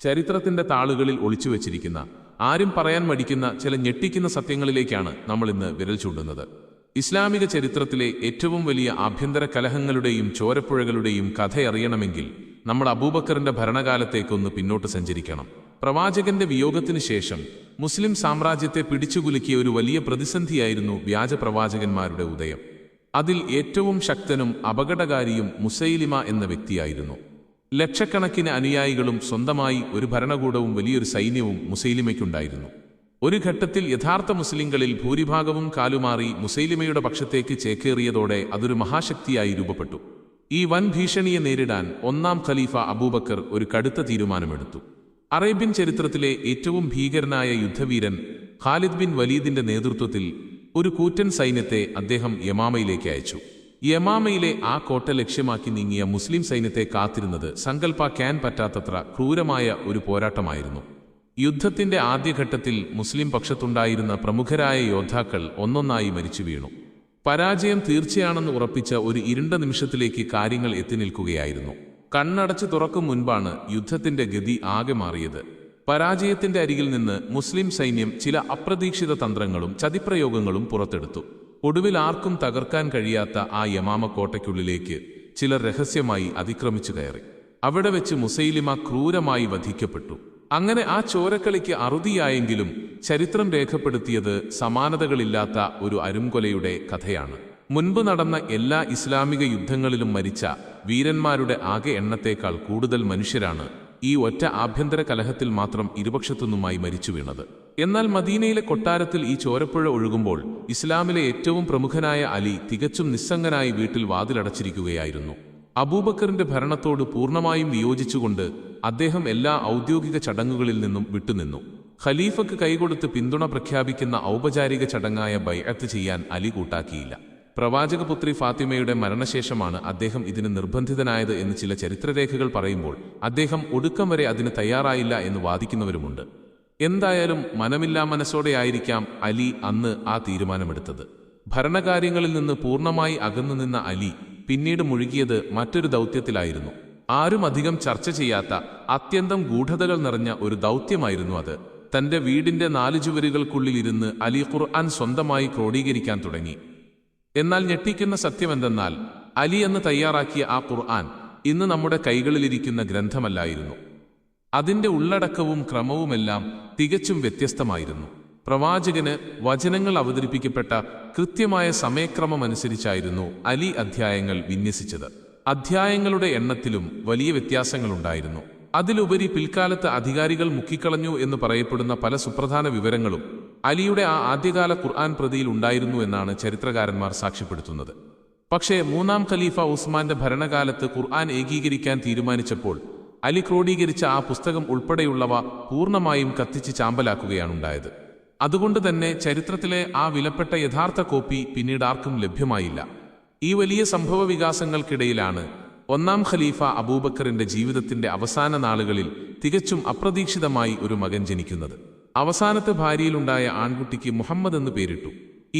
ചരിത്രത്തിന്റെ താളുകളിൽ ഒളിച്ചുവെച്ചിരിക്കുന്ന, ആരും പറയാൻ മടിക്കുന്ന ചില ഞെട്ടിക്കുന്ന സത്യങ്ങളിലേക്കാണ് നമ്മൾ ഇന്ന് വിരൽ ചൂണ്ടുന്നത്. ഇസ്ലാമിക ചരിത്രത്തിലെ ഏറ്റവും വലിയ ആഭ്യന്തര കലഹങ്ങളുടെയും ചോരപ്പുഴകളുടെയും കഥയറിയണമെങ്കിൽ നമ്മൾ അബൂബക്കറിന്റെ ഭരണകാലത്തേക്കൊന്ന് പിന്നോട്ട് സഞ്ചരിക്കണം. പ്രവാചകന്റെ വിയോഗത്തിനു ശേഷം മുസ്ലിം സാമ്രാജ്യത്തെ പിടിച്ചുകുലുക്കിയ ഒരു വലിയ പ്രതിസന്ധിയായിരുന്നു വ്യാജ പ്രവാചകന്മാരുടെ ഉദയം. അതിൽ ഏറ്റവും ശക്തനും അപകടകാരിയും മുസൈലിമ എന്ന വ്യക്തിയായിരുന്നു. ലക്ഷക്കണക്കിന് അനുയായികളും സ്വന്തമായി ഒരു ഭരണകൂടവും വലിയൊരു സൈന്യവും മുസൈലിമയ്ക്കുണ്ടായിരുന്നു. ഒരു ഘട്ടത്തിൽ യഥാർത്ഥ മുസ്ലിങ്ങളിൽ ഭൂരിഭാഗവും കാലുമാറി മുസൈലിമയുടെ പക്ഷത്തേക്ക് ചേക്കേറിയതോടെ അതൊരു മഹാശക്തിയായി രൂപപ്പെട്ടു. ഈ വൻ ഭീഷണിയെ നേരിടാൻ ഒന്നാം ഖലീഫ അബൂബക്കർ ഒരു കടുത്ത തീരുമാനമെടുത്തു. അറേബ്യൻ ചരിത്രത്തിലെ ഏറ്റവും ഭീകരനായ യുദ്ധവീരൻ ഖാലിദ് ബിൻ വലീദിന്റെ നേതൃത്വത്തിൽ ഒരു കൂറ്റൻ സൈന്യത്തെ അദ്ദേഹം യമാമയിലേക്ക് അയച്ചു. യമാമയിലെ ആ കോട്ട ലക്ഷ്യമാക്കി നീങ്ങിയ മുസ്ലിം സൈന്യത്തെ കാത്തിരുന്നത് സങ്കൽപ്പാക്കാൻ പറ്റാത്തത്ര ക്രൂരമായ ഒരു പോരാട്ടമായിരുന്നു. യുദ്ധത്തിന്റെ ആദ്യഘട്ടത്തിൽ മുസ്ലിം പക്ഷത്തുണ്ടായിരുന്ന പ്രമുഖരായ യോദ്ധാക്കൾ ഒന്നൊന്നായി മരിച്ചു വീണു. പരാജയം തീർച്ചയാണെന്ന് ഉറപ്പിച്ച ഒരു ഇരുണ്ട നിമിഷത്തിലേക്ക് കാര്യങ്ങൾ എത്തി നിൽക്കുകയായിരുന്നു. കണ്ണടച്ച് തുറക്കും മുൻപാണ് യുദ്ധത്തിന്റെ ഗതി ആകെ മാറിയത്. പരാജയത്തിന്റെ അരികിൽ നിന്ന് മുസ്ലിം സൈന്യം ചില അപ്രതീക്ഷിത തന്ത്രങ്ങളും ചതിപ്രയോഗങ്ങളും പുറത്തെടുത്തു. ഒടുവിൽ ആർക്കും തകർക്കാൻ കഴിയാത്ത ആ യമാമ കോട്ടയ്ക്കുള്ളിലേക്ക് ചിലർ രഹസ്യമായി അതിക്രമിച്ചു കയറി. അവിടെ വെച്ച് മുസൈലിമ ക്രൂരമായി വധിക്കപ്പെട്ടു. അങ്ങനെ ആ ചോരക്കളിക്ക് അറുതിയായെങ്കിലും ചരിത്രം രേഖപ്പെടുത്തിയത് സമാനതകളില്ലാത്ത ഒരു അരുംകൊലയുടെ കഥയാണ്. മുൻപ് നടന്ന എല്ലാ ഇസ്ലാമിക യുദ്ധങ്ങളിലും മരിച്ച വീരന്മാരുടെ ആകെ എണ്ണത്തേക്കാൾ കൂടുതൽ മനുഷ്യരാണ് ഈ ഒറ്റ ആഭ്യന്തര കലഹത്തിൽ മാത്രം ഇരുപക്ഷത്തുനിന്നുമായി മരിച്ചു വീണത്. എന്നാൽ മദീനയിലെ കൊട്ടാരത്തിൽ ഈ ചോരപ്പുഴ ഒഴുകുമ്പോൾ ഇസ്ലാമിലെ ഏറ്റവും പ്രമുഖനായ അലി തികച്ചും നിസ്സംഗനായി വീട്ടിൽ വാതിലടച്ചിരിക്കുകയായിരുന്നു. അബൂബക്കറിന്റെ ഭരണത്തോട് പൂർണ്ണമായും വിയോജിച്ചുകൊണ്ട് അദ്ദേഹം എല്ലാ ഔദ്യോഗിക ചടങ്ങുകളിൽ നിന്നും വിട്ടുനിന്നു. ഖലീഫക്ക് കൈകൊടുത്ത് പിന്തുണ പ്രഖ്യാപിക്കുന്ന ഔപചാരിക ചടങ്ങായ ബൈഅത്ത് ചെയ്യാൻ അലി കൂട്ടാക്കിയില്ല. പ്രവാചകപുത്രി ഫാത്തിമയുടെ മരണശേഷമാണ് അദ്ദേഹം ഇതിന് നിർബന്ധിതനായത് എന്ന് ചില ചരിത്രരേഖകൾ പറയുമ്പോൾ അദ്ദേഹം ഒടുക്കം വരെ അതിന് തയ്യാറായില്ല എന്ന് വാദിക്കുന്നവരുമുണ്ട്. എന്തായാലും മനമില്ലാ മനസ്സോടെയായിരിക്കാം അലി അന്ന് ആ തീരുമാനമെടുത്തത്. ഭരണകാര്യങ്ങളിൽ നിന്ന് പൂർണ്ണമായി അകന്നുനിന്ന അലി പിന്നീട് മുഴുകിയത് മറ്റൊരു ദൗത്യത്തിലായിരുന്നു. ആരും അധികം ചർച്ച ചെയ്യാത്ത അത്യന്തം ഗൂഢതകൾ നിറഞ്ഞ ഒരു ദൗത്യമായിരുന്നു അത്. തന്റെ വീടിന്റെ 4 ചുവരുകൾക്കുള്ളിലിരുന്ന് അലി ഖുർആൻ സ്വന്തമായി ക്രോഡീകരിക്കാൻ തുടങ്ങി. എന്നാൽ ഞെട്ടിക്കുന്ന സത്യമെന്തെന്നാൽ അലി എന്ന് തയ്യാറാക്കിയ ആ ഖുർആൻ ഇന്ന് നമ്മുടെ കൈകളിലിരിക്കുന്ന ഗ്രന്ഥമല്ലായിരുന്നു. അതിന്റെ ഉള്ളടക്കവും ക്രമവുമെല്ലാം തികച്ചും വ്യത്യസ്തമായിരുന്നു. പ്രവാചകന് വചനങ്ങൾ അവതരിപ്പിക്കപ്പെട്ട കൃത്യമായ സമയക്രമമനുസരിച്ചായിരുന്നു അലി അധ്യായങ്ങൾ വിന്യസിച്ചത്. അധ്യായങ്ങളുടെ എണ്ണത്തിലും വലിയ വ്യത്യാസങ്ങളുണ്ടായിരുന്നു. അതിലുപരി പിൽക്കാലത്ത് അധികാരികൾ മുക്കിക്കളഞ്ഞു എന്ന് പറയപ്പെടുന്ന പല സുപ്രധാന വിവരങ്ങളും അലിയുടെ ആ ആദ്യകാല ഖുർആൻ പ്രതിയിൽ ഉണ്ടായിരുന്നു എന്നാണ് ചരിത്രകാരന്മാർ സാക്ഷ്യപ്പെടുത്തുന്നത്. പക്ഷേ 3ാം ഖലീഫ ഉസ്മാന്റെ ഭരണകാലത്ത് ഖുർആൻ ഏകീകരിക്കാൻ തീരുമാനിച്ചപ്പോൾ അലി ക്രോഡീകരിച്ച ആ പുസ്തകം ഉൾപ്പെടെയുള്ളവ പൂർണ്ണമായും കത്തിച്ച് ചാമ്പലാക്കുകയാണുണ്ടായത്. അതുകൊണ്ട് തന്നെ ചരിത്രത്തിലെ ആ വിലപ്പെട്ട യഥാർത്ഥ കോപ്പി പിന്നീട് ആർക്കും ലഭ്യമായില്ല. ഈ വലിയ സംഭവ വികാസങ്ങൾക്കിടയിലാണ് 1ാം ഖലീഫ അബൂബക്കറിന്റെ ജീവിതത്തിന്റെ അവസാന നാളുകളിൽ തികച്ചും അപ്രതീക്ഷിതമായി ഒരു മകൻ ജനിക്കുന്നത്. അവസാനത്തെ ഭാര്യയിലുണ്ടായ ആൺകുട്ടിക്ക് മുഹമ്മദ് എന്ന് പേരിട്ടു.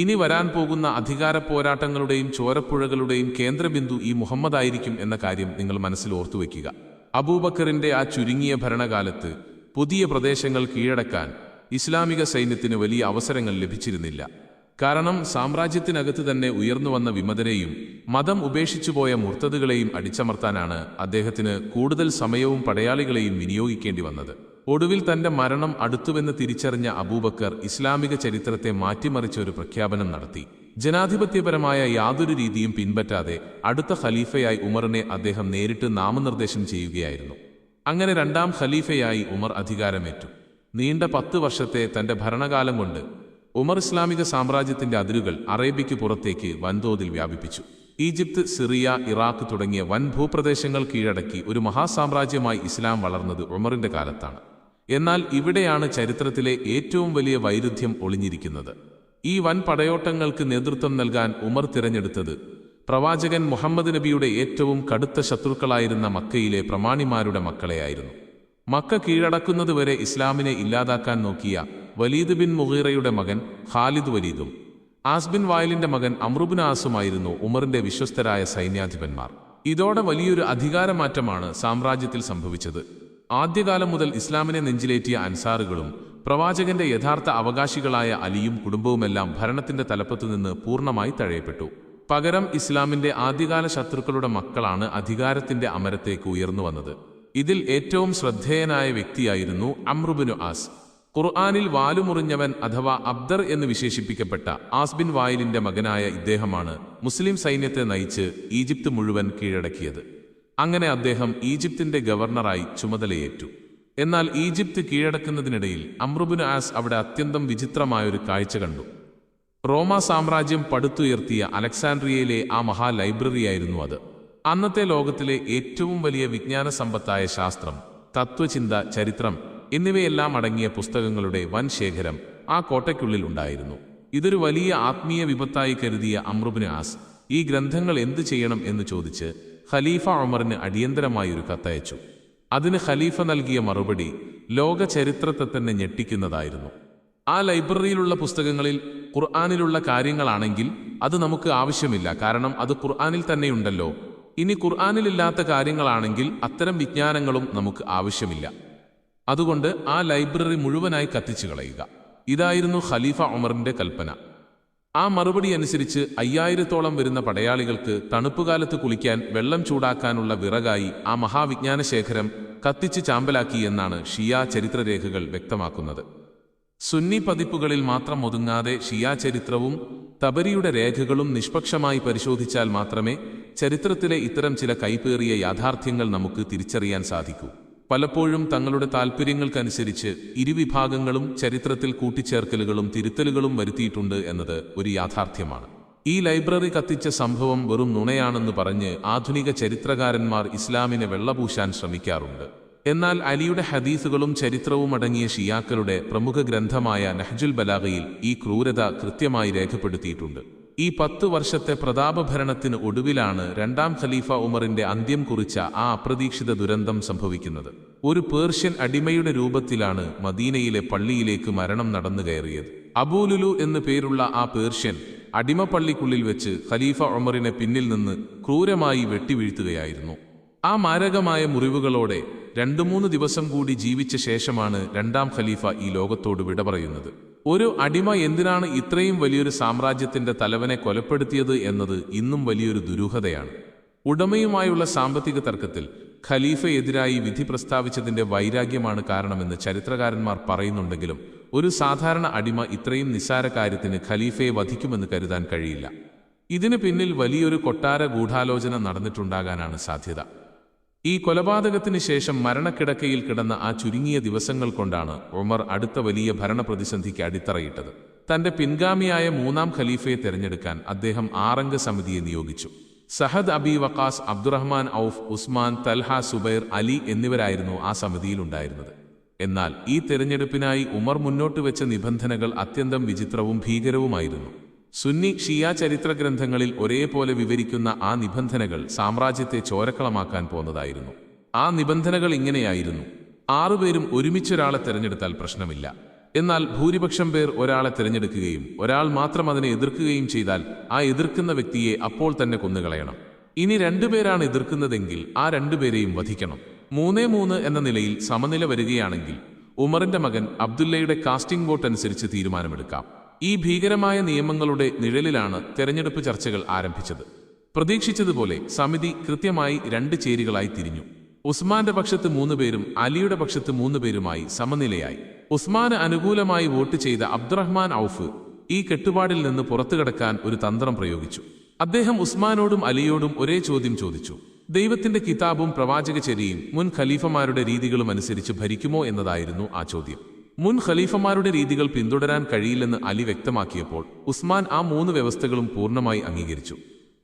ഇനി വരാൻ പോകുന്ന അധികാര പോരാട്ടങ്ങളുടെയും ചോരപ്പുഴകളുടെയും കേന്ദ്രബിന്ദു ഈ മുഹമ്മദ് ആയിരിക്കും എന്ന കാര്യം നിങ്ങൾ മനസ്സിൽ ഓർത്തുവെക്കുക. അബൂബക്കറിന്റെ ആ ചുരുങ്ങിയ ഭരണകാലത്ത് പുതിയ പ്രദേശങ്ങൾ കീഴടക്കാൻ ഇസ്ലാമിക സൈന്യത്തിന് വലിയ അവസരങ്ങൾ ലഭിച്ചിരുന്നില്ല. കാരണം സാമ്രാജ്യത്തിനകത്ത് തന്നെ ഉയർന്നുവന്ന വിമതരെയും മതം ഉപേക്ഷിച്ചുപോയ മുർത്തദുകളെയും അടിച്ചമർത്താനാണ് അദ്ദേഹത്തിന് കൂടുതൽ സമയവും പടയാളികളെയും വിനിയോഗിക്കേണ്ടി വന്നത്. ഒടുവിൽ തന്റെ മരണം അടുത്തുവെന്ന് തിരിച്ചറിഞ്ഞ അബൂബക്കർ ഇസ്ലാമിക ചരിത്രത്തെ മാറ്റിമറിച്ച ഒരു പ്രഖ്യാപനം നടത്തി. ജനാധിപത്യപരമായ യാതൊരു രീതിയും പിൻപറ്റാതെ അടുത്ത ഖലീഫയായി ഉമറിനെ അദ്ദേഹം നേരിട്ട് നാമനിർദ്ദേശം ചെയ്യുകയായിരുന്നു. അങ്ങനെ 2ാം ഖലീഫയായി ഉമർ അധികാരമേറ്റു. നീണ്ട 10 വർഷത്തെ തന്റെ ഭരണകാലം കൊണ്ട് ഉമർ ഇസ്ലാമിക സാമ്രാജ്യത്തിന്റെ അതിരുകൾ അറേബ്യയ്ക്ക് പുറത്തേക്ക് വൻതോതിൽ വ്യാപിപ്പിച്ചു. ഈജിപ്ത്, സിറിയ, ഇറാഖ് തുടങ്ങിയ വൻ ഭൂപ്രദേശങ്ങൾ കീഴടക്കി ഒരു മഹാസാമ്രാജ്യമായി ഇസ്ലാം വളർന്നത് ഉമറിന്റെ കാലത്താണ്. എന്നാൽ ഇവിടെയാണ് ചരിത്രത്തിലെ ഏറ്റവും വലിയ വൈരുദ്ധ്യം ഒളിഞ്ഞിരിക്കുന്നത്. ഈ വൻ പടയോട്ടങ്ങൾക്ക് നേതൃത്വം നൽകാൻ ഉമർ തിരഞ്ഞെടുത്തത് പ്രവാചകൻ മുഹമ്മദ് നബിയുടെ ഏറ്റവും കടുത്ത ശത്രുക്കളായിരുന്ന മക്കയിലെ പ്രമാണിമാരുടെ മക്കളെയായിരുന്നു. മക്ക കീഴടക്കുന്നതുവരെ ഇസ്ലാമിനെ ഇല്ലാതാക്കാൻ നോക്കിയ വലീദ് ബിൻ മുഗീറയുടെ മകൻ ഖാലിദ് വലീദും ആസ് ബിൻ വായിലിന്റെ മകൻ അംറു ബിൻ ആസുമായിരുന്നു ഉമറിന്റെ വിശ്വസ്തരായ സൈന്യാധിപന്മാർ. ഇതോടെ വലിയൊരു അധികാരമാറ്റമാണ് സാമ്രാജ്യത്തിൽ സംഭവിച്ചത്. ആദ്യകാലം മുതൽ ഇസ്ലാമിനെ നെഞ്ചിലേറ്റിയ അൻസാറുകളും പ്രവാചകന്റെ യഥാർത്ഥ അവകാശികളായ അലിയും കുടുംബവുമെല്ലാം ഭരണത്തിന്റെ തലപ്പത്തുനിന്ന് പൂർണ്ണമായി തഴയപ്പെട്ടു. പകരം ഇസ്ലാമിന്റെ ആദ്യകാല ശത്രുക്കളുടെ മക്കളാണ് അധികാരത്തിന്റെ അമരത്തേക്ക് ഉയർന്നു വന്നത്. ഇതിൽ ഏറ്റവും ശ്രദ്ധേയനായ വ്യക്തിയായിരുന്നു അംർ ബിൻ ആസ്. ഖുർആനിൽ വാലുമുറിഞ്ഞവൻ അഥവാ അബ്ദർ എന്ന് വിശേഷിപ്പിക്കപ്പെട്ട ആസ് ബിൻ വായിലിന്റെ മകനായ ഇദ്ദേഹമാണ് മുസ്ലിം സൈന്യത്തെ നയിച്ച് ഈജിപ്ത് മുഴുവൻ കീഴടക്കിയത്. അങ്ങനെ അദ്ദേഹം ഈജിപ്തിന്റെ ഗവർണറായി ചുമതലയേറ്റു. എന്നാൽ ഈജിപ്ത് കീഴടക്കുന്നതിനിടയിൽ അംർ ബിൻ ആസ് അവിടെ അത്യന്തം വിചിത്രമായൊരു കാഴ്ച കണ്ടു. റോമാ സാമ്രാജ്യം പടുത്തുയർത്തിയ അലക്സാൻഡ്രിയയിലെ ആ മഹാ ലൈബ്രറിയായിരുന്നു അത്. അന്നത്തെ ലോകത്തിലെ ഏറ്റവും വലിയ വിജ്ഞാന സമ്പത്തായ ശാസ്ത്രം, തത്വചിന്ത, ചരിത്രം എന്നിവയെല്ലാം അടങ്ങിയ പുസ്തകങ്ങളുടെ വൻ ശേഖരം ആ കോട്ടയ്ക്കുള്ളിൽ ഉണ്ടായിരുന്നു. ഇതൊരു വലിയ ആത്മീയ വിപത്തായി കരുതിയ അംർ ബിൻ ആസ് ഈ ഗ്രന്ഥങ്ങൾ എന്തു ചെയ്യണം എന്ന് ചോദിച്ച് ഖലീഫ ഉമറിന് അടിയന്തരമായൊരു കത്തയച്ചു. അതിന് ഖലീഫ നൽകിയ മറുപടി ലോക ചരിത്രത്തെ തന്നെ ഞെട്ടിക്കുന്നതായിരുന്നു. ആ ലൈബ്രറിയിലുള്ള പുസ്തകങ്ങളിൽ ഖുർആനിലുള്ള കാര്യങ്ങളാണെങ്കിൽ അത് നമുക്ക് ആവശ്യമില്ല, കാരണം അത് ഖുർആനിൽ തന്നെയുണ്ടല്ലോ. ഇനി ഖുർആനിലില്ലാത്ത കാര്യങ്ങളാണെങ്കിൽ അത്തരം വിജ്ഞാനങ്ങളും നമുക്ക് ആവശ്യമില്ല. അതുകൊണ്ട് ആ ലൈബ്രറി മുഴുവനായി കത്തിച്ചു കളയുക. ഇതായിരുന്നു ഖലീഫ ഉമറിന്റെ കൽപ്പന. ആ മറുപടി അനുസരിച്ച് 5000-ഓളം വരുന്ന പടയാളികൾക്ക് തണുപ്പുകാലത്ത് കുളിക്കാൻ വെള്ളം ചൂടാക്കാനുള്ള വിറകായി ആ മഹാവിജ്ഞാന ശേഖരം കത്തിച്ച് ചാമ്പലാക്കി എന്നാണ് ഷിയാ ചരിത്രരേഖകൾ വ്യക്തമാക്കുന്നത്. സുന്നി പതിപ്പുകളിൽ മാത്രം ഒതുങ്ങാതെ ഷിയാ ചരിത്രവും തബരിയുടെ രേഖകളും നിഷ്പക്ഷമായി പരിശോധിച്ചാൽ മാത്രമേ ചരിത്രത്തിലെ ഇത്തരം ചില കൈപ്പേറിയ യാഥാർത്ഥ്യങ്ങൾ നമുക്ക് തിരിച്ചറിയാൻ സാധിക്കൂ. പലപ്പോഴും തങ്ങളുടെ താൽപ്പര്യങ്ങൾക്കനുസരിച്ച് ഇരുവിഭാഗങ്ങളും ചരിത്രത്തിൽ കൂട്ടിച്ചേർക്കലുകളും തിരുത്തലുകളും വരുത്തിയിട്ടുണ്ട് എന്നത് ഒരു യാഥാർത്ഥ്യമാണ്. ഈ ലൈബ്രറി കത്തിച്ച സംഭവം വെറും നുണയാണെന്ന് പറഞ്ഞ് ആധുനിക ചരിത്രകാരന്മാർ ഇസ്ലാമിനെ വെള്ളപൂശാൻ ശ്രമിക്കാറുണ്ട്. എന്നാൽ അലിയുടെ ഹദീസുകളും ചരിത്രവും അടങ്ങിയ ഷിയാക്കളുടെ പ്രമുഖ ഗ്രന്ഥമായ നഹ്ജുൽ ബലാഗയിൽ ഈ ക്രൂരത കൃത്യമായി രേഖപ്പെടുത്തിയിട്ടുണ്ട്. ഈ 10 വർഷത്തെ പ്രതാപഭരണത്തിന് ഒടുവിലാണ് രണ്ടാം ഖലീഫ ഉമറിന്റെ അന്ത്യം കുറിച്ച ആ അപ്രതീക്ഷിത ദുരന്തം സംഭവിക്കുന്നത്. ഒരു പേർഷ്യൻ അടിമയുടെ രൂപത്തിലാണ് മദീനയിലെ പള്ളിയിലേക്ക് മരണം നടന്നു കയറിയത്. അബൂലുലു എന്നു പേരുള്ള ആ പേർഷ്യൻ അടിമപ്പള്ളിക്കുള്ളിൽ വെച്ച് ഖലീഫ ഉമറിനെ പിന്നിൽ നിന്ന് ക്രൂരമായി വെട്ടിവീഴ്ത്തുകയായിരുന്നു. ആ മാരകമായ മുറിവുകളോടെ 2-3 ദിവസം കൂടി ജീവിച്ച ശേഷമാണ് രണ്ടാം ഖലീഫ ഈ ലോകത്തോട് വിട പറയുന്നത്. ഒരു അടിമ എന്തിനാണ് ഇത്രയും വലിയൊരു സാമ്രാജ്യത്തിന്റെ തലവനെ കൊലപ്പെടുത്തിയത് എന്നത് ഇന്നും വലിയൊരു ദുരൂഹതയാണ്. ഉടമയുമായുള്ള സാമ്പത്തിക തർക്കത്തിൽ ഖലീഫയെതിരായി വിധി പ്രസ്താവിച്ചതിന്റെ വൈരാഗ്യമാണ് കാരണമെന്ന് ചരിത്രകാരന്മാർ പറയുന്നുണ്ടെങ്കിലും ഒരു സാധാരണ അടിമ ഇത്രയും നിസ്സാര കാര്യത്തിന് ഖലീഫയെ വധിക്കുമെന്ന് കരുതാൻ കഴിയില്ല. ഇതിന് പിന്നിൽ വലിയൊരു കൊട്ടാര ഗൂഢാലോചന നടന്നിട്ടുണ്ടാകാനാണ് സാധ്യത. ഈ കൊലപാതകത്തിന് ശേഷം മരണക്കിടക്കയിൽ കിടന്ന ആ ചുരുങ്ങിയ ദിവസങ്ങൾ കൊണ്ടാണ് ഉമർ അടുത്ത വലിയ ഭരണപ്രതിസന്ധിക്ക് അടിത്തറയിട്ടത്. തന്റെ പിൻഗാമിയായ 3-ാം ഖലീഫയെ തെരഞ്ഞെടുക്കാൻ അദ്ദേഹം 6-അംഗ സമിതിയെ നിയോഗിച്ചു. സഹദ് അബി വഖാസ്, അബ്ദുറഹ്മാൻ ഔഫ്, ഉസ്മാൻ, തൽഹ, സുബൈർ, അലി എന്നിവരായിരുന്നു ആ സമിതിയിലുണ്ടായിരുന്നത്. എന്നാൽ ഈ തെരഞ്ഞെടുപ്പിനായി ഉമർ മുന്നോട്ട് വെച്ച നിബന്ധനകൾ അത്യന്തം വിചിത്രവും ഭീകരവുമായിരുന്നു. സുന്നി ഷിയ ചരിത്ര ഗ്രന്ഥങ്ങളിൽ ഒരേപോലെ വിവരിക്കുന്ന ആ നിബന്ധനകൾ സാമ്രാജ്യത്തെ ചോരക്കളമാക്കാൻ പോന്നതായിരുന്നു. ആ നിബന്ധനകൾ ഇങ്ങനെയായിരുന്നു: 6 പേരും ഒരുമിച്ചൊരാളെ തിരഞ്ഞെടുത്താൽ പ്രശ്നമില്ല. എന്നാൽ ഭൂരിപക്ഷം പേർ ഒരാളെ തിരഞ്ഞെടുക്കുകയും ഒരാൾ മാത്രം അതിനെ എതിർക്കുകയും ചെയ്താൽ ആ എതിർക്കുന്ന വ്യക്തിയെ അപ്പോൾ തന്നെ കൊന്നുകളയണം. ഇനി 2 പേരാണ് എതിർക്കുന്നതെങ്കിൽ ആ 2 പേരെയും വധിക്കണം. 3-3 എന്ന നിലയിൽ സമനില വരികയാണെങ്കിൽ ഉമറിന്റെ മകൻ അബ്ദുല്ലയുടെ കാസ്റ്റിംഗ് വോട്ട് അനുസരിച്ച് തീരുമാനമെടുക്കാം. ഈ ഭീകരമായ നിയമങ്ങളുടെ നിഴലിലാണ് തെരഞ്ഞെടുപ്പ് ചർച്ചകൾ ആരംഭിച്ചത്. പ്രതീക്ഷിച്ചതുപോലെ സമിതി കൃത്യമായി 2 ചേരികളായി തിരിഞ്ഞു. ഉസ്മാന്റെ പക്ഷത്ത് 3 പേരും അലിയുടെ പക്ഷത്ത് 3 പേരുമായി സമനിലയായി. ഉസ്മാന് അനുകൂലമായി വോട്ട് ചെയ്ത അബ്ദുറഹ്മാൻ ഔഫ് ഈ കെട്ടുപാടിൽ നിന്ന് പുറത്തുകടക്കാൻ ഒരു തന്ത്രം പ്രയോഗിച്ചു. അദ്ദേഹം ഉസ്മാനോടും അലിയോടും ഒരേ ചോദ്യം ചോദിച്ചു: ദൈവത്തിന്റെ കിതാബും പ്രവാചകചര്യയും മുൻ ഖലീഫമാരുടെ രീതികളും അനുസരിച്ച് ഭരിക്കുമോ എന്നതായിരുന്നു ആ ചോദ്യം. മുൻ ഖലീഫമാരുടെ രീതികൾ പിന്തുടരാൻ കഴിയില്ലെന്ന് അലി വ്യക്തമാക്കിയപ്പോൾ ഉസ്മാൻ ആ 3 വ്യവസ്ഥകളും പൂർണ്ണമായി അംഗീകരിച്ചു.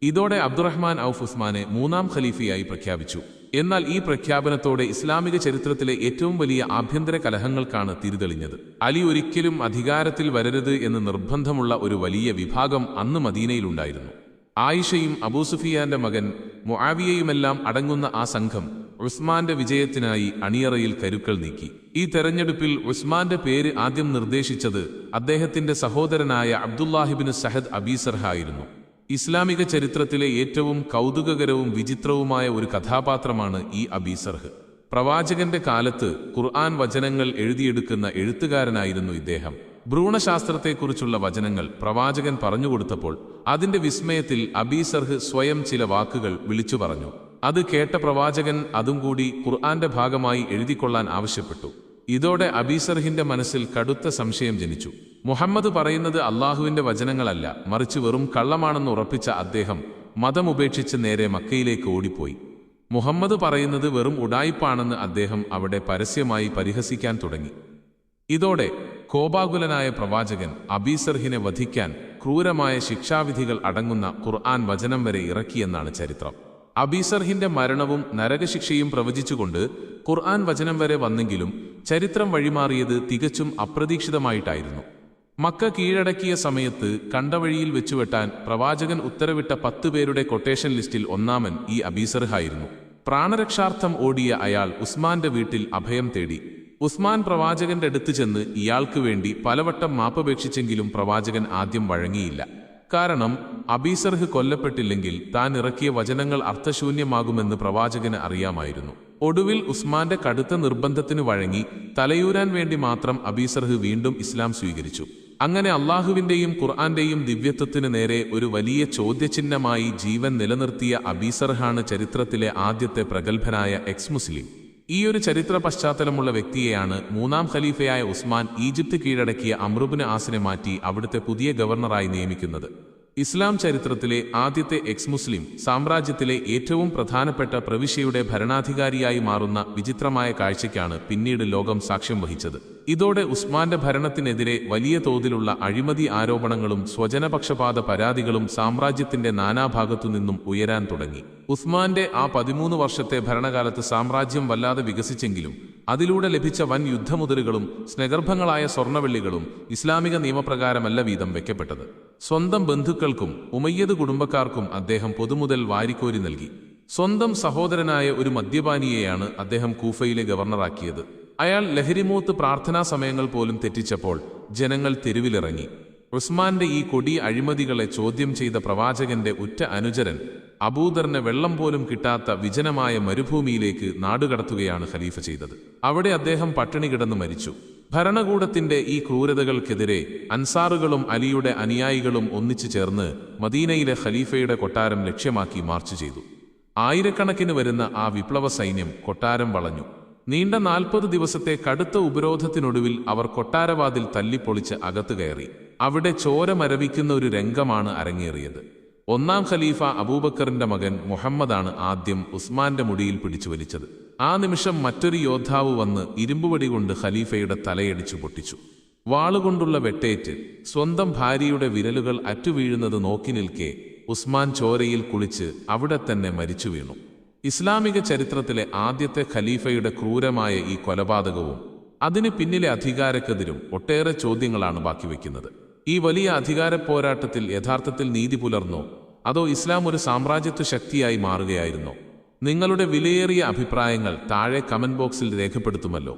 ഇതോടെ അബ്ദുറഹ്മാൻ ഔഫ് ഉസ്മാനെ 3-ാം ഖലീഫയായി പ്രഖ്യാപിച്ചു. എന്നാൽ ഈ പ്രഖ്യാപനത്തോടെ ഇസ്ലാമിക ചരിത്രത്തിലെ ഏറ്റവും വലിയ ആഭ്യന്തര കലഹങ്ങൾക്കാണ് തിരിതെളിഞ്ഞത്. അലി ഒരിക്കലും അധികാരത്തിൽ വരരുത് എന്ന് നിർബന്ധമുള്ള ഒരു വലിയ വിഭാഗം അന്ന് മദീനയിലുണ്ടായിരുന്നു. ആയിഷയും അബൂസുഫിയാന്റെ മകൻ മുആവിയയുമെല്ലാം അടങ്ങുന്ന ആ സംഘം ഉസ്മാന്റെ വിജയത്തിനായി അണിയറയിൽ കരുക്കൾ നീക്കി. ഈ തെരഞ്ഞെടുപ്പിൽ ഉസ്മാന്റെ പേര് ആദ്യം നിർദ്ദേശിച്ചത് അദ്ദേഹത്തിന്റെ സഹോദരനായ അബ്ദുല്ലാഹിബ്നു സഹദ് അബീസർഹ ആയിരുന്നു. ഇസ്ലാമിക ചരിത്രത്തിലെ ഏറ്റവും കൗതുകകരവും വിചിത്രവുമായ ഒരു കഥാപാത്രമാണ് ഈ അബീസർഹ്. പ്രവാചകന്റെ കാലത്ത് ഖുർആൻ വചനങ്ങൾ എഴുതിയെടുക്കുന്ന എഴുത്തുകാരനായിരുന്നു ഇദ്ദേഹം. ഭ്രൂണശാസ്ത്രത്തെക്കുറിച്ചുള്ള വചനങ്ങൾ പ്രവാചകൻ പറഞ്ഞുകൊടുത്തപ്പോൾ അതിന്റെ വിസ്മയത്തിൽ അബീസർഹ് സ്വയം ചില വാക്കുകൾ വിളിച്ചു പറഞ്ഞു. അത് കേട്ട പ്രവാചകൻ അതും കൂടി ഖുർആന്റെ ഭാഗമായി എഴുതിക്കൊള്ളാൻ ആവശ്യപ്പെട്ടു. ഇതോടെ അബീസർഹിന്റെ മനസ്സിൽ കടുത്ത സംശയം ജനിച്ചു. മുഹമ്മദ് പറയുന്നത് അള്ളാഹുവിന്റെ വചനങ്ങളല്ല, മറിച്ച് വെറും കള്ളമാണെന്ന് ഉറപ്പിച്ച അദ്ദേഹം മതമുപേക്ഷിച്ച് നേരെ മക്കയിലേക്ക് ഓടിപ്പോയി. മുഹമ്മദ് പറയുന്നത് വെറും ഉഡായിപ്പാണെന്ന് അദ്ദേഹം അവിടെ പരസ്യമായി പരിഹസിക്കാൻ തുടങ്ങി. ഇതോടെ കോപാകുലനായ പ്രവാചകൻ അബീസർഹിനെ വധിക്കാൻ ക്രൂരമായ ശിക്ഷാവിധികൾ അടങ്ങുന്ന ഖുർആൻ വചനം വരെ ഇറക്കിയെന്നാണ് ചരിത്രം. അബീസർഹിന്റെ മരണവും നരകശിക്ഷയും പ്രവചിച്ചുകൊണ്ട് ഖുർആൻ വചനം വരെ വന്നെങ്കിലും ചരിത്രം വഴിമാറിയത് തികച്ചും അപ്രതീക്ഷിതമായിട്ടായിരുന്നു. മക്ക കീഴടക്കിയ സമയത്ത് കണ്ടവഴിയിൽ വെച്ചുവെട്ടാൻ പ്രവാചകൻ ഉത്തരവിട്ട 10 പേരുടെ കൊട്ടേഷൻ ലിസ്റ്റിൽ ഒന്നാമൻ ഈ അബീസർഹായിരുന്നു. പ്രാണരക്ഷാർത്ഥം ഓടിയ അയാൾ ഉസ്മാന്റെ വീട്ടിൽ അഭയം തേടി. ഉസ്മാൻ പ്രവാചകന്റെ അടുത്ത് ചെന്ന് ഇയാൾക്ക് വേണ്ടി പലവട്ടം മാപ്പപേക്ഷിച്ചെങ്കിലും പ്രവാചകൻ ആദ്യം വഴങ്ങിയില്ല. കാരണം അബീസർഹ് കൊല്ലപ്പെട്ടില്ലെങ്കിൽ താൻ ഇറക്കിയ വചനങ്ങൾ അർത്ഥശൂന്യമാകുമെന്ന് പ്രവാചകന് അറിയാമായിരുന്നു. ഒടുവിൽ ഉസ്മാന്റെ കടുത്ത നിർബന്ധത്തിന് വഴങ്ങി തലയൂരാൻ വേണ്ടി മാത്രം അബീസർഹ് വീണ്ടും ഇസ്ലാം സ്വീകരിച്ചു. അങ്ങനെ അള്ളാഹുവിന്റെയും ഖുർആന്റെയും ദിവ്യത്വത്തിന് നേരെ ഒരു വലിയ ചോദ്യചിഹ്നമായി ജീവൻ നിലനിർത്തിയ അബീസർഹാണ് ചരിത്രത്തിലെ ആദ്യത്തെ പ്രഗത്ഭനായ എക്സ് മുസ്ലിം. ഈയൊരു ചരിത്ര പശ്ചാത്തലമുള്ള വ്യക്തിയെയാണ് 3ാം ഖലീഫയായ ഉസ്മാൻ ഈജിപ്ത് കീഴടക്കിയ അമ്രുബ്നു ആസിനെ മാറ്റി അവിടുത്തെ പുതിയ ഗവർണറായി നിയമിക്കുന്നത്. ഇസ്ലാം ചരിത്രത്തിലെ ആദ്യത്തെ എക്സ് മുസ്ലിം സാമ്രാജ്യത്തിലെ ഏറ്റവും പ്രധാനപ്പെട്ട പ്രവിശ്യയുടെ ഭരണാധികാരിയായി മാറുന്ന വിചിത്രമായ കാഴ്ചയ്ക്കാണ് പിന്നീട് ലോകം സാക്ഷ്യം വഹിച്ചത്. ഇതോടെ ഉസ്മാന്റെ ഭരണത്തിനെതിരെ വലിയ തോതിലുള്ള അഴിമതി ആരോപണങ്ങളും സ്വജനപക്ഷപാത പരാതികളും സാമ്രാജ്യത്തിന്റെ നാനാഭാഗത്തുനിന്നും ഉയരാൻ തുടങ്ങി. ഉസ്മാന്റെ ആ 13 വർഷത്തെ ഭരണകാലത്ത് സാമ്രാജ്യം വല്ലാതെ വികസിച്ചെങ്കിലും അതിലൂടെ ലഭിച്ച വൻ യുദ്ധമുതലുകളും സ്നേഹർഭങ്ങളായ സ്വർണ്ണവെള്ളികളും ഇസ്ലാമിക നിയമപ്രകാരമല്ല വീതം വെക്കപ്പെട്ടത്. സ്വന്തം ബന്ധുക്കൾക്കും ഉമയ്യദ് കുടുംബക്കാർക്കും അദ്ദേഹം പൊതുമുതൽ വാരിക്കോരി നൽകി. സ്വന്തം സഹോദരനായ ഒരു മദ്യപാനിയെയാണ് അദ്ദേഹം കൂഫയിലെ ഗവർണറാക്കിയത്. അയാൾ ലഹരിമൂത്ത് പ്രാർത്ഥനാ സമയങ്ങൾ പോലും തെറ്റിച്ചപ്പോൾ ജനങ്ങൾ തെരുവിലിറങ്ങി. ഉസ്മാന്റെ ഈ കൊടിയ അഴിമതികളെ ചോദ്യം ചെയ്ത പ്രവാചകന്റെ ഉറ്റ അനുചരൻ അബൂദറിന് വെള്ളം പോലും കിട്ടാത്ത വിജനമായ മരുഭൂമിയിലേക്ക് നാടുകടത്തുകയാണ് ഖലീഫ ചെയ്തത്. അവിടെ അദ്ദേഹം പട്ടിണി കിടന്ന് മരിച്ചു. ഭരണകൂടത്തിന്റെ ഈ ക്രൂരതകൾക്കെതിരെ അൻസാറുകളും അലിയുടെ അനുയായികളും ഒന്നിച്ചു ചേർന്ന് മദീനയിലെ ഖലീഫയുടെ കൊട്ടാരം ലക്ഷ്യമാക്കി മാർച്ച് ചെയ്തു. ആയിരക്കണക്കിന് വരുന്ന ആ വിപ്ലവ സൈന്യം കൊട്ടാരം വളഞ്ഞു. നീണ്ട 40 ദിവസത്തെ കടുത്ത ഉപരോധത്തിനൊടുവിൽ അവർ കൊട്ടാരവാതിൽ തല്ലിപ്പൊളിച്ച് അകത്തു കയറി. അവിടെ ചോര മരവിക്കുന്ന ഒരു രംഗമാണ് അരങ്ങേറിയത്. 1ാം ഖലീഫ അബൂബക്കറിന്റെ മകൻ മുഹമ്മദാണ് ആദ്യം ഉസ്മാന്റെ മുടിയിൽ പിടിച്ചു വലിച്ചത്. ആ നിമിഷം മറ്റൊരു യോദ്ധാവ് വന്ന് ഇരുമ്പുവടി കൊണ്ട് ഖലീഫയുടെ തലയടിച്ചു പൊട്ടിച്ചു. വാളുകൊണ്ടുള്ള വെട്ടേറ്റ് സ്വന്തം ഭാര്യയുടെ വിരലുകൾ അറ്റുവീഴുന്നത് നോക്കി നിൽക്കെ ഉസ്മാൻ ചോരയിൽ കുളിച്ച് അവിടെ തന്നെ മരിച്ചു വീണു. ഇസ്ലാമിക ചരിത്രത്തിലെ ആദ്യത്തെ ഖലീഫയുടെ ക്രൂരമായ ഈ കൊലപാതകവും അതിന് പിന്നിലെ അധികാരക്കെതിരും ഒട്ടേറെ ചോദ്യങ്ങളാണ് ബാക്കി വയ്ക്കുന്നത്. ഈ വലിയ അധികാര പോരാട്ടത്തിൽ യഥാർത്ഥത്തിൽ നീതി പുലർന്നോ, അതോ ഇസ്ലാം ഒരു സാമ്രാജ്യത്വ ശക്തിയായി മാറുകയായിരുന്നോ? നിങ്ങളുടെ വിലയേറിയ അഭിപ്രായങ്ങൾ താഴെ കമന്റ് ബോക്സിൽ രേഖപ്പെടുത്തുമല്ലോ.